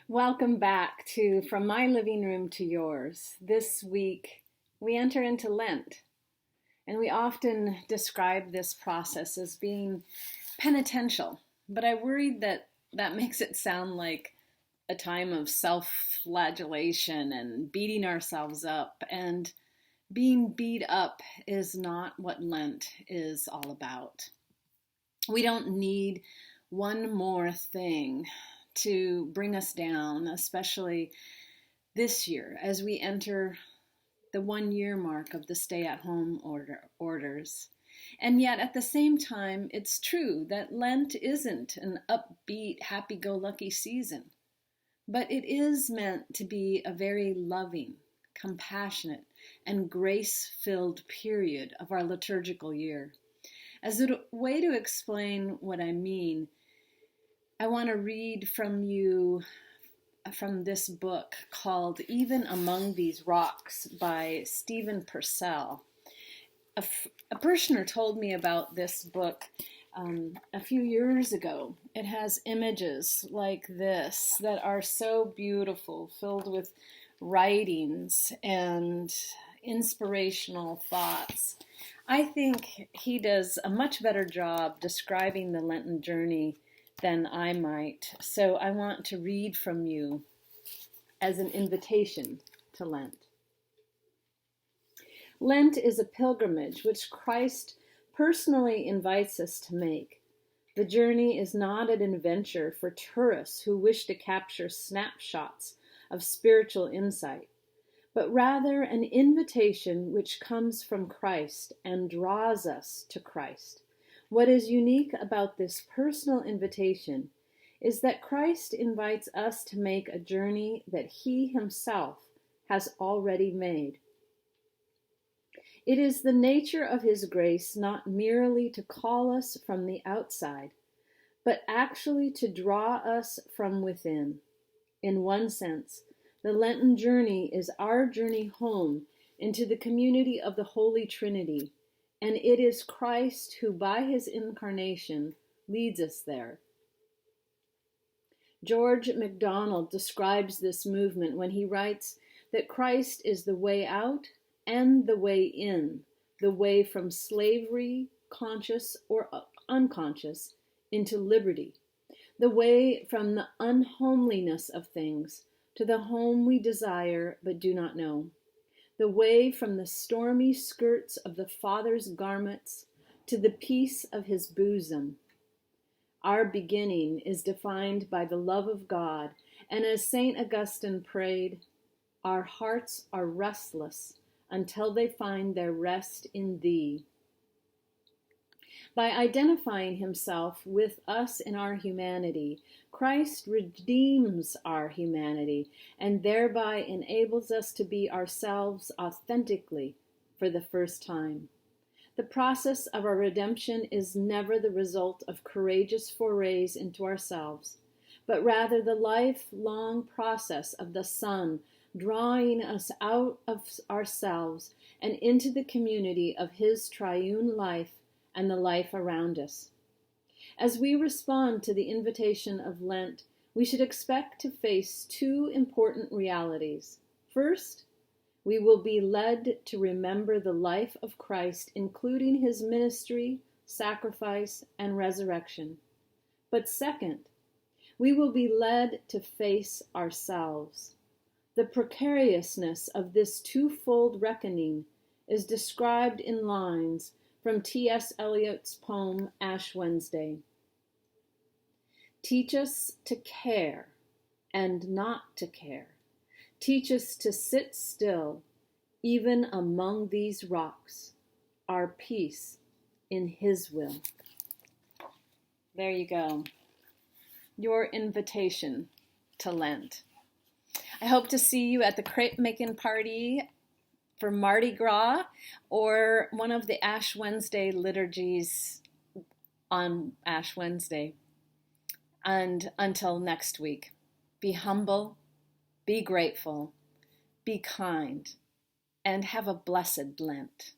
Welcome back to From My Living Room to Yours. This week we enter into Lent, and we often describe this process as being penitential, but I worried that that makes it sound like a time of self-flagellation and beating ourselves up, and being beat up is not what Lent is all about. We don't need one more thing to bring us down, especially this year as we enter the 1 year mark of the stay-at-home orders. And yet at the same time, it's true that Lent isn't an upbeat, happy-go-lucky season, but it is meant to be a very loving, compassionate, and grace-filled period of our liturgical year. As a way to explain what I mean, I want to read from this book called Even Among These Rocks by Stephen Purcell. A parishioner told me about this book a few years ago. It has images like this that are so beautiful, filled with writings and inspirational thoughts. I think he does a much better job describing the Lenten journey than I might. So I want to read from you as an invitation to Lent. Lent is a pilgrimage which Christ personally invites us to make. The journey is not an adventure for tourists who wish to capture snapshots of spiritual insight, but rather an invitation which comes from Christ and draws us to Christ. What is unique about this personal invitation is that Christ invites us to make a journey that he himself has already made. It is the nature of his grace not merely to call us from the outside, but actually to draw us from within. In one sense, the Lenten journey is our journey home into the community of the Holy Trinity, and it is Christ who, by his incarnation, leads us there. George MacDonald describes this movement when he writes that Christ is the way out and the way in, the way from slavery, conscious or unconscious, into liberty, the way from the unhomeliness of things to the home we desire but do not know, the way from the stormy skirts of the Father's garments to the peace of his bosom. Our beginning is defined by the love of God, and as St. Augustine prayed, our hearts are restless until they find their rest in thee. By identifying himself with us in our humanity, Christ redeems our humanity and thereby enables us to be ourselves authentically for the first time. The process of our redemption is never the result of courageous forays into ourselves, but rather the lifelong process of the Son drawing us out of ourselves and into the community of his triune life and the life around us. As we respond to the invitation of Lent, we should expect to face two important realities. First, we will be led to remember the life of Christ, including his ministry, sacrifice, and resurrection. But second, we will be led to face ourselves. The precariousness of this twofold reckoning is described in lines from T.S. Eliot's poem, Ash Wednesday. Teach us to care and not to care. Teach us to sit still, even among these rocks, our peace in his will. There you go. Your invitation to Lent. I hope to see you at the crepe making party for Mardi Gras or one of the Ash Wednesday liturgies on Ash Wednesday. And until next week, be humble, be grateful, be kind, and have a blessed Lent.